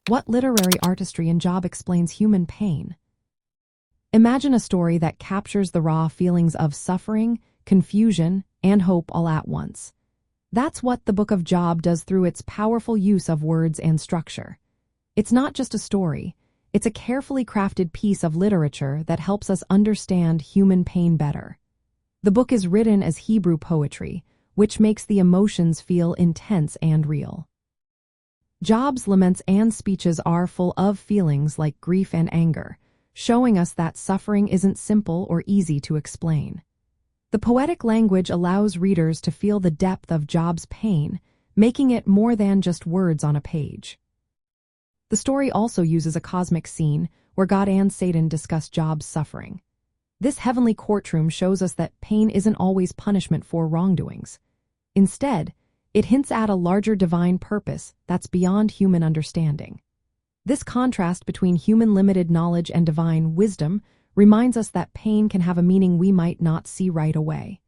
What literary artistry in Job explains human pain? Imagine a story that captures the raw feelings of suffering, confusion, and hope all at once. That's what the Book of Job does through its powerful use of words and structure. It's not just a story, it's a carefully crafted piece of literature that helps us understand human pain better. The book is written as Hebrew poetry, which makes the emotions feel intense and real. Job's laments and speeches are full of feelings like grief and anger, showing us that suffering isn't simple or easy to explain. The poetic language allows readers to feel the depth of Job's pain, making it more than just words on a page. The story also uses a cosmic scene where God and Satan discuss Job's suffering. This heavenly courtroom shows us that pain isn't always punishment for wrongdoings. Instead, it hints at a larger divine purpose that's beyond human understanding. This contrast between human limited knowledge and divine wisdom reminds us that pain can have a meaning we might not see right away.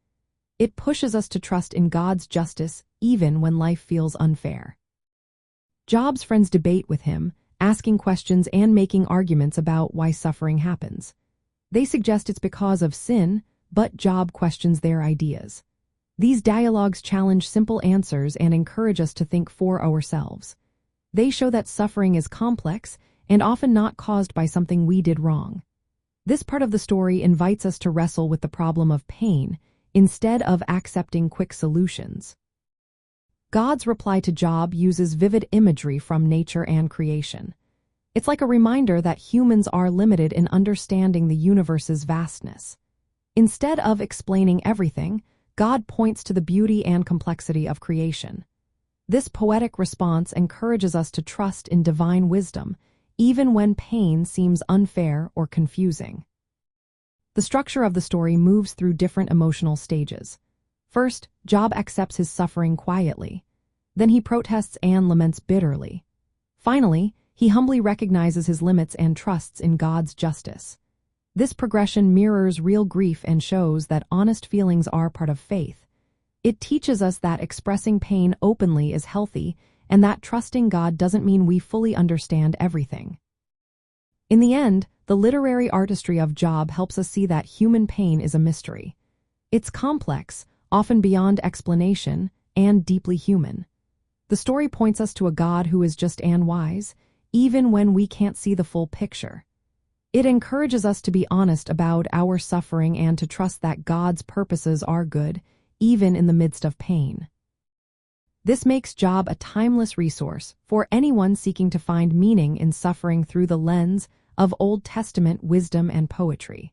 It pushes us to trust in God's justice even when life feels unfair. Job's friends debate with him, asking questions and making arguments about why suffering happens. They suggest it's because of sin, but Job questions their ideas. These dialogues challenge simple answers and encourage us to think for ourselves. They show that suffering is complex and often not caused by something we did wrong. This part of the story invites us to wrestle with the problem of pain instead of accepting quick solutions. God's reply to Job uses vivid imagery from nature and creation. It's like a reminder that humans are limited in understanding the universe's vastness. Instead of explaining everything, God points to the beauty and complexity of creation. This poetic response encourages us to trust in divine wisdom, even when pain seems unfair or confusing. The structure of the story moves through different emotional stages. First, Job accepts his suffering quietly. Then he protests and laments bitterly. Finally, he humbly recognizes his limits and trusts in God's justice. This progression mirrors real grief and shows that honest feelings are part of faith. It teaches us that expressing pain openly is healthy and that trusting God doesn't mean we fully understand everything. In the end, the literary artistry of Job helps us see that human pain is a mystery. It's complex, often beyond explanation, and deeply human. The story points us to a God who is just and wise, even when we can't see the full picture. It encourages us to be honest about our suffering and to trust that God's purposes are good, even in the midst of pain. This makes Job a timeless resource for anyone seeking to find meaning in suffering through the lens of Old Testament wisdom and poetry.